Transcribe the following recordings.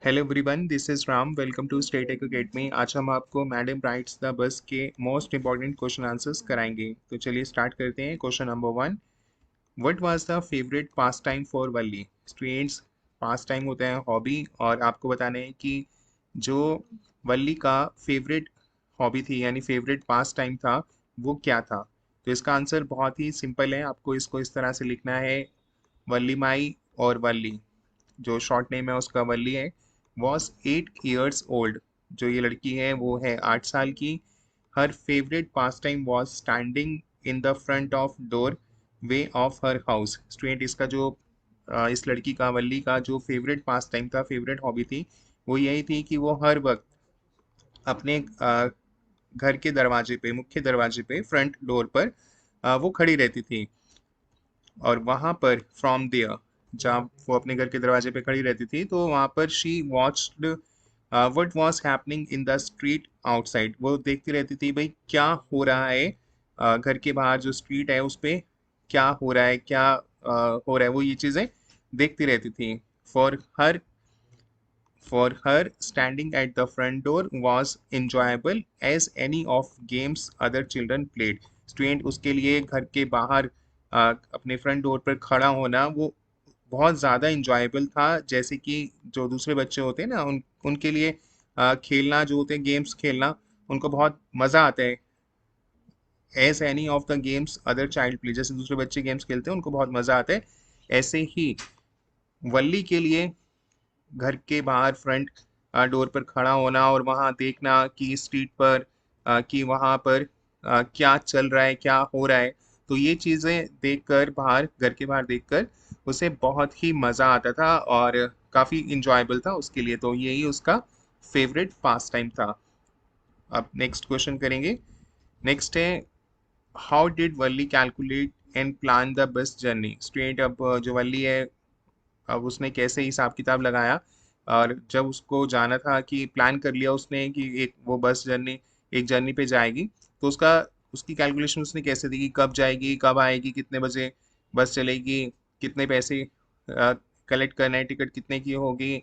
Hello everyone, this is Ram. Welcome to state academy. आज हम आपको मैडम राइट्स द बस के मोस्ट इंपॉर्टेंट क्वेश्चन आंसर्स कराएंगे। तो चलिए स्टार्ट करते हैं। Question number 1, what was the favourite pass time for Valli? Students, pass time होता है हॉबी, और आपको बताना है कि जो वल्ली का फेवरेट हॉबी थी यानी फेवरेट पास टाइम था वो क्या था। तो इसका आंसर बहुत ही सिंपल है। आपको इसको इस तरह से लिखना है, वल्ली माई और वल्ली, जो शॉर्ट नेम है उसका वल्ली है, वॉज 8 years ओल्ड। जो ये लड़की है वो है 8 साल की। हर favourite pass time was standing in the front of door way of her house. Student, इसका जो इस लड़की का, वल्ली का जो फेवरेट पास टाइम था, फेवरेट हॉबी थी, वो यही थी कि वो हर वक्त अपने घर के दरवाजे पे, मुख्य दरवाजे पे, फ्रंट डोर पर वो खड़ी रहती थी। और वहां पर फ्रॉम देयर, जहाँ वो अपने घर के दरवाजे पे खड़ी रहती थी, तो वहां पर she watched what was happening in the street outside. वो देखती रहती थी भाई क्या हो रहा है, घर के बाहर जो स्ट्रीट है उस पे क्या हो रहा है, क्या हो रहा है, वो ये चीजें देखती रहती थी। For her For her, standing at the front door was enjoyable as any of games other children played. Student, उसके लिए घर के बाहर अपने फ्रंट डोर पर खड़ा होना वो बहुत ज़्यादा इंजॉयबल था, जैसे कि जो दूसरे बच्चे होते हैं ना, उनके लिए खेलना, जो होते हैं गेम्स खेलना, उनको बहुत मज़ा आता है। As any of the games other child play, जैसे दूसरे बच्चे गेम्स खेलते हैं उनको बहुत मज़ा आता है, ऐसे ही वल्ली के लिए घर के बाहर फ्रंट डोर पर खड़ा होना और वहां देखना कि स्ट्रीट पर कि वहां पर क्या चल रहा है, क्या हो रहा है, तो ये चीजें देखकर, बाहर, घर के बाहर देखकर उसे बहुत ही मजा आता था और काफी इंजॉयबल था उसके लिए। तो यही उसका फेवरेट पास टाइम था। अब नेक्स्ट क्वेश्चन करेंगे। नेक्स्ट है, how did Valli calculate and plan the bus journey? Student, अब जो वल्ली है, अब उसने कैसे हिसाब किताब लगाया, और जब उसको जाना था कि प्लान कर लिया उसने कि एक वो बस जर्नी, एक जर्नी पे जाएगी, तो उसका उसकी कैलकुलेशन उसने कैसे दी कि कब जाएगी, कब आएगी, कितने बजे बस चलेगी, कितने पैसे कलेक्ट करना है, टिकट कितने की होगी,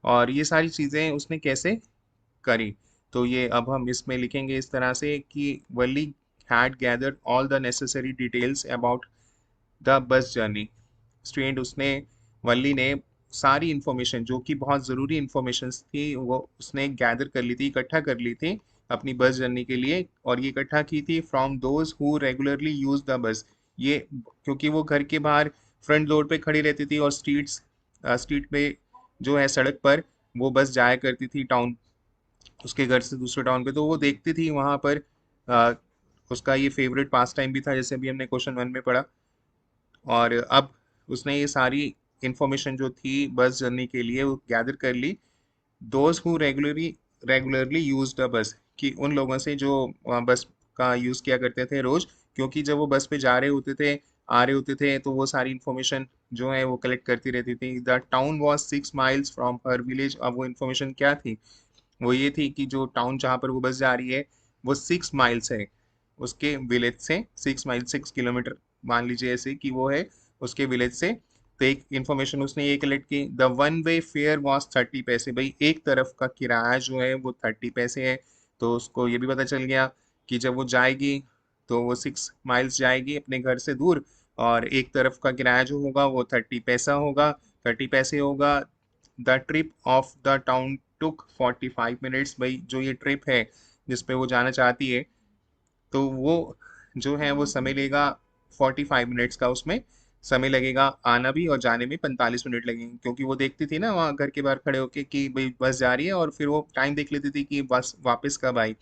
और ये सारी चीज़ें उसने कैसे करी। तो ये अब हम इसमें लिखेंगे इस तरह से कि Valli had gathered all the necessary details about the bus journey. Student, उसने, वल्ली ने सारी इंफॉर्मेशन, जो कि बहुत ज़रूरी इंफॉर्मेशन थी, वो उसने गैदर कर ली थी, इकट्ठा कर ली थी अपनी बस जर्नी के लिए। और ये इकट्ठा की थी from those who regularly use the बस। ये क्योंकि वो घर के बाहर फ्रंट डोर पे खड़ी रहती थी, और स्ट्रीट पे जो है, सड़क पर वो बस जाया करती थी टाउन, उसके घर से दूसरे टाउन पे, तो वो देखती थी वहां पर। अ, उसका ये फेवरेट पास टाइम भी था, जैसे अभी हमने क्वेश्चन 1 में पढ़ा। और अब उसने ये सारी इंफॉर्मेशन जो थी बस जर्नी के लिए वो गैदर कर ली। Those who regularly use the bus, कि उन लोगों से जो बस का यूज किया करते थे रोज, क्योंकि जब वो बस पे जा रहे होते थे, आ रहे होते थे, तो वो सारी इंफॉर्मेशन जो है वो कलेक्ट करती रहती थी। The town was 6 miles from her village. अब वो इंफॉर्मेशन क्या थी, वो ये थी कि जो टाउन जहाँ पर वो बस जा रही है वो 6 miles है उसके विलेज से। 6 माइल, 6 किलोमीटर मान लीजिए ऐसे कि वो है उसके विलेज से। तो एक इंफॉर्मेशन उसने ये कलेक्ट की, the one way fair was 30 पैसे। भाई एक तरफ का किराया जो है वो 30 पैसे है। तो उसको ये भी पता चल गया कि जब वो जाएगी तो वो 6 माइल्स जाएगी अपने घर से दूर, और एक तरफ का किराया जो होगा वो 30 पैसा होगा, 30 पैसे होगा। The trip of the town took 45 minutes. भाई जो ये ट्रिप है जिसपे वो जाना चाहती है, तो वो जो है वो समय लेगा 45 मिनट्स का, उसमें समय लगेगा आना भी और जाने में 45 मिनट लगेंगे, क्योंकि वो देखती थी ना वहाँ घर के बाहर खड़े होके कि भाई बस जा रही है, और फिर वो टाइम देख लेती थी कि बस वापस कब आई।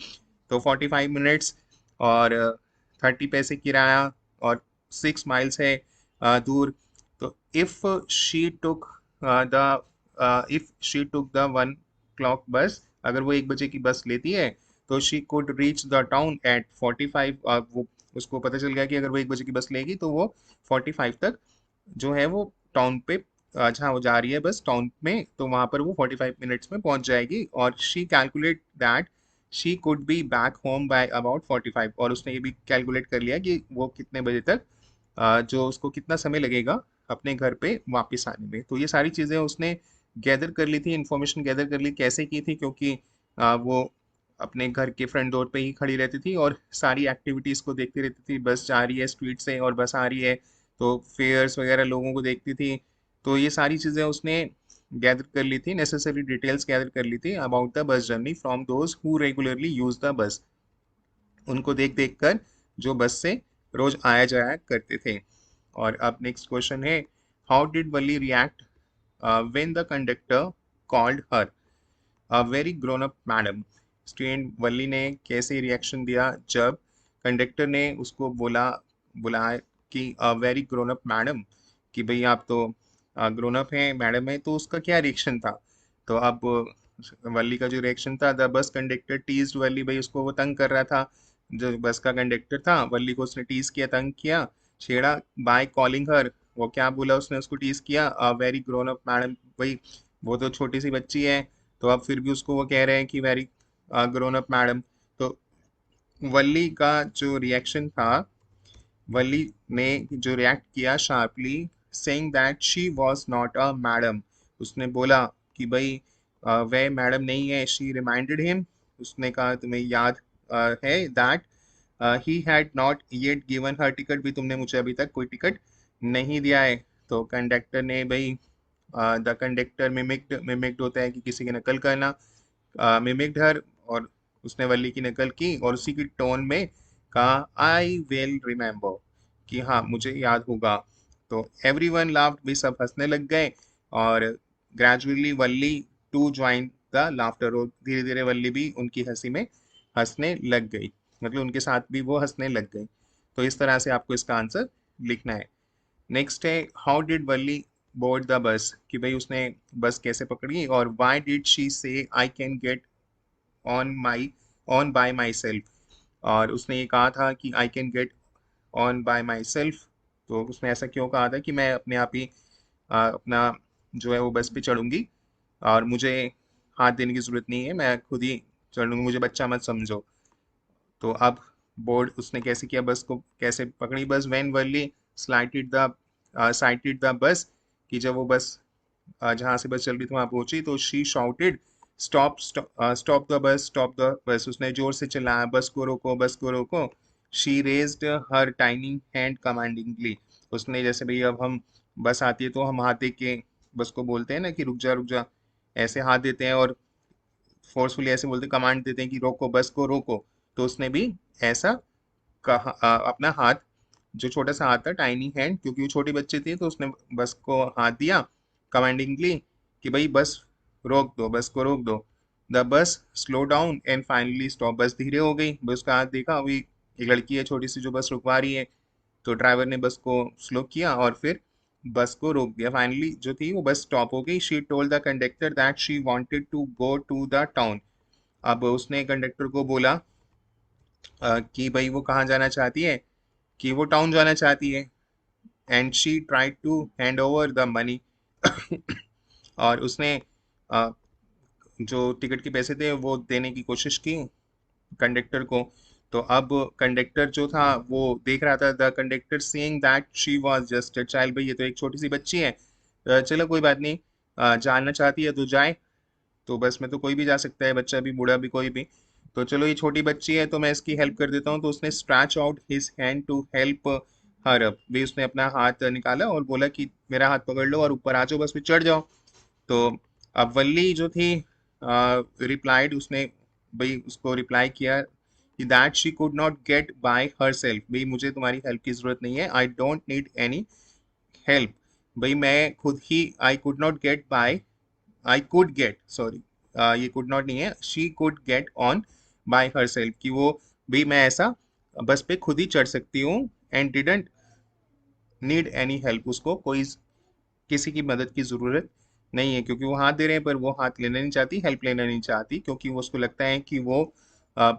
तो 45 मिनट्स और 30 पैसे किराया, और 6 माइल्स है दूर। तो the if she took the 1 o'clock बस, अगर वो 1 बजे की बस लेती है, तो she could reach the town eight 45। वो, उसको पता चल गया कि अगर वो 1 बजे की बस लेगी तो वो 45 तक जो है वो टाउन पे, जहाँ वो जा रही है बस टाउन में, तो वहां पर वो 45 मिनट्स में पहुंच जाएगी। और she calculate that she could be back home by about 45। और उसने ये भी कैलकुलेट कर लिया कि वो कितने बजे तक, जो उसको कितना समय लगेगा अपने घर पे वापस आने में। तो ये सारी चीज़ें उसने गैदर कर ली थी, इंफॉर्मेशन गैदर कर ली। कैसे की थी? क्योंकि वो अपने घर के फ्रंट डोर पे ही खड़ी रहती थी और सारी एक्टिविटीज़ को देखती रहती थी। बस जा रही है स्ट्रीट से और बस आ रही है, तो फेयर्स वगैरह लोगों को देखती थी। तो ये सारी चीज़ें उसने गैदर कर ली थी, नेसेसरी डिटेल्स गैदर कर ली थी about the bus journey from those who regularly use the बस। उनको देख देख कर जो बस से रोज आया जाया करते थे। और अब नेक्स्ट क्वेश्चन है, how did Valli react when the conductor called her a very grown up madam? Student Valli ने कैसे रिएक्शन दिया जब कंडक्टर ने उसको बुलाया कि अ वेरी ग्रोन अप मैडम, कि भाई आप तो ग्रोन अप हैं, मैडम है, तो उसका क्या रिएक्शन था? तो अब वल्ली का जो रिएक्शन था, द बस कंडक्टर टीज्ड वल्ली, भाई उसको वो तंग कर रहा था। जो बस का कंडक्टर था, वल्ली को उसने टीज किया, तंग किया, छेड़ा। बाय कॉलिंग हर, वो क्या बोला उसने? उसको टीज किया, अ वेरी ग्रोन अप मैडम। भाई वो तो छोटी सी बच्ची है, तो अब फिर भी उसको वो कह रहे हैं कि वेरी ग्रोन अप मैडम। तो वल्ली का जो रिएक्शन था, वली ने जो रिएक्ट किया sharply, saying that she was not a madam. उसने बोला कि भाई वह मैडम नहीं है। शी रिमाइंडेड हिम, उसने कहा तुम्हें याद है that he had not yet given her ticket, भी तुमने मुझे अभी तक कोई टिकट नहीं दिया है। तो कंडक्टर ने भाई, द कंडक्टर मिमिक्ड होता है कि किसी की नकल करना, मिमिक्ड हर, और उसने वल्ली की नकल की और उसी की टोन में कहा आई विल रिमेम्बर, कि हाँ मुझे याद होगा। तो एवरीवन लाफ्ड, भी सब हंसने लग गए। और gradually Valli to join the laughter, और धीरे धीरे वल्ली भी उनकी हंसी में हंसने लग गई, मतलब उनके साथ भी वो हंसने लग गई। तो इस तरह से आपको इसका आंसर लिखना है। नेक्स्ट है, how did Valli board the bus, कि भाई उसने बस कैसे पकड़ी, और व्हाई डिड शी से I can get on my on by my self, और उसने ये कहा था कि I can get on bye my self. तो उसने ऐसा क्यों कहा था कि मैं अपने आप ही अपना जो है वो बस पे चढ़ूंगी और मुझे हाथ देने की जरूरत नहीं है, मैं खुद ही चढ़ूंगी, मुझे बच्चा मत समझो। तो अब बोर्ड उसने कैसे किया, बस को कैसे पकड़ी? बस when Worli cited the bus, कि जब वो बस जहाँ से बस चल रही थी वहां पहुंची, तो she shouted stop stop the bus, stop the bus. उसने जोर से चिल्लाया, बस को रोको, बस को रोको। She raised her tiny hand commandingly, उसने जैसे भाई अब हम बस आती है तो हम हाथ दे के बस को बोलते हैं ना कि रुक जा रुक जा, ऐसे हाथ देते हैं और फोर्सफुली ऐसे बोलते, कमांड देते हैं कि रोको, बस को रोको। तो उसने भी ऐसा कहा, अपना हाथ, जो छोटा सा हाथ था, टाइनी हैंड, क्योंकि वो छोटी बच्ची थी, तो उसने बस को हाथ दिया कमांडिंगली कि भाई बस रोक दो, बस को रोक दो। The bus slow down and finally stop, बस धीरे हो गई। बस का हाथ देखा, अभी एक लड़की है छोटी सी जो बस रुकवा रही है, तो ड्राइवर ने बस को स्लो किया और फिर बस को रोक दिया। फाइनली जो थी वो बस स्टॉप हो गई। She told the conductor that she wanted to go to the town, अब उसने कंडक्टर को बोला कि भाई वो कहाँ जाना चाहती है, कि वो टाउन जाना चाहती है। And she tried to hand over the money, और उसने अ, जो टिकट के पैसे थे वो देने की कोशिश की कंडक्टर को। तो अब कंडक्टर जो था वो देख रहा था, the conductor seeing that she was just a child, भाई ये तो एक छोटी सी बच्ची है, चलो कोई बात नहीं, जाना चाहती है तो जाए, तो बस में तो कोई भी जा सकता है, बच्चा भी बूढ़ा भी कोई भी। तो चलो ये छोटी बच्ची है तो मैं इसकी हेल्प कर देता हूँ। तो उसने stretch out his hand to help her up, भी उसने अपना हाथ निकाला और बोला कि मेरा हाथ पकड़ लो और ऊपर आ जाओ, बस में चढ़ जाओ। तो अब वल्ली जो थी रिप्लाइड, उसने भाई उसको रिप्लाई किया कि that she could not get by herself, भाई मुझे तुम्हारी हेल्प की जरूरत नहीं है, I don't need any help, भाई मैं खुद ही, I could not get by, I could get, sorry, ये कुड नॉट नहीं है, she could get on by herself, कि वो भी मैं ऐसा बस पे खुद ही चढ़ सकती हूँ। And didn't need any help, उसको कोई किसी की मदद की ज़रूरत नहीं है, क्योंकि वो हाथ दे रहे हैं पर वो हाथ लेना नहीं चाहती, हेल्प लेना नहीं चाहती, क्योंकि वो उसको लगता है कि वो अ,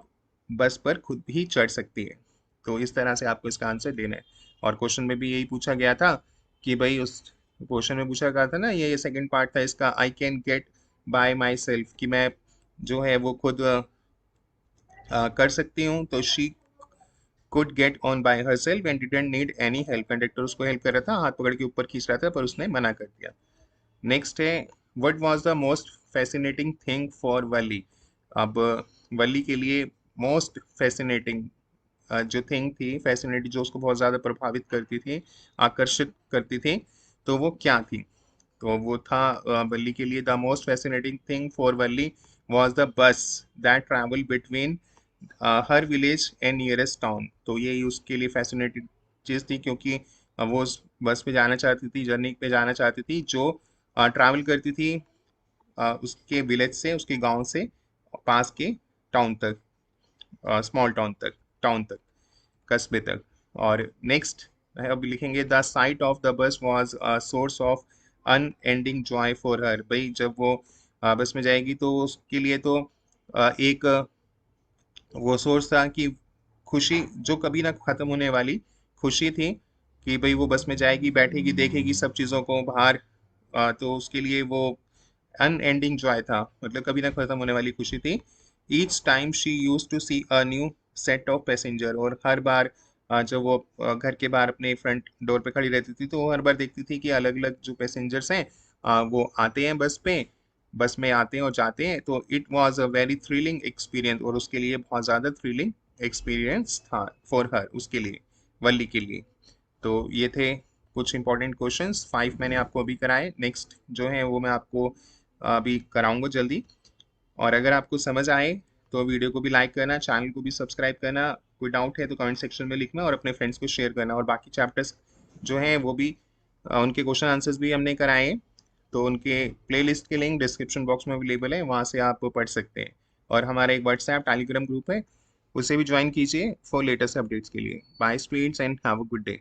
बस पर खुद ही चढ़ सकती है। तो इस तरह से आपको इसका आंसर देना है। और क्वेश्चन में भी यही पूछा गया था कि भाई उस क्वेश्चन में पूछा गया था ना, ये सेकंड पार्ट था इसका, I can get bye my self, कि मैं जो है वो खुद कर सकती हूँ। तो she could get on by her self and didn't need any help, conductor उसको हेल्प कर रहा था, हाथ पकड़ के ऊपर खींच रहा था पर उसने मना कर दिया। नेक्स्ट है, what was the most fascinating thing for Valli. अब वली के लिए मोस्ट फैसिनेटिंग जो थिंग थी, फैसिनेटिंग, जो उसको बहुत ज़्यादा प्रभावित करती थी, आकर्षित करती थी, तो वो क्या थी? तो वो था वली के लिए the most fascinating thing for Wali was the bus that travel between her village and nearest town. तो ये उसके लिए फैसिनेटिंग चीज़ थी, क्योंकि वो उस बस पे जाना चाहती थी, जर्नी पे जाना चाहती थी, जो ट्रैवल करती थी उसके विलेज से, उसके गांव से पास के टाउन तक, स्मॉल टाउन तक, कस्बे तक। और नेक्स्ट अब लिखेंगे the site of the bus was a source of unending Joy for her. भाई जब वो बस में जाएगी तो उसके लिए तो एक वो सोर्स था कि खुशी जो कभी ना खत्म होने वाली खुशी थी, कि भाई वो बस में जाएगी, बैठेगी, देखेगी सब चीज़ों को बाहर, तो उसके लिए वो अनएंडिंग जॉय था, मतलब कभी ना खत्म होने वाली खुशी थी। Each time she used to see a new set of passenger. और हर बार जब वो घर के बाहर अपने फ्रंट डोर पे खड़ी रहती थी, तो वो हर बार देखती थी कि अलग अलग जो पैसेंजर्स हैं वो आते हैं बस पे, बस में आते हैं और जाते हैं। तो it was a very thrilling experience, और उसके लिए बहुत ज़्यादा थ्रिलिंग एक्सपीरियंस था फॉर हर, उसके लिए, वल्ली के लिए। तो ये थे कुछ इंपॉर्टेंट क्वेश्चंस, 5 मैंने आपको अभी कराए, नेक्स्ट जो है वो मैं आपको अभी कराऊंगा जल्दी। और अगर आपको समझ आए तो वीडियो को भी लाइक करना, चैनल को भी सब्सक्राइब करना, कोई डाउट है तो कमेंट सेक्शन में लिखना और अपने फ्रेंड्स को शेयर करना। और बाकी चैप्टर्स जो हैं वो भी उनके क्वेश्चन आंसर्स भी हमने कराए हैं, तो उनके प्लेलिस्ट के लिंक डिस्क्रिप्शन बॉक्स में अवेलेबल है, वहाँ से आप पढ़ सकते हैं। और हमारा एक व्हाट्सएप टेलीग्राम ग्रुप है, उसे भी ज्वाइन कीजिए फॉर लेटेस्ट अपडेट्स के लिए। Bye students and have a good day.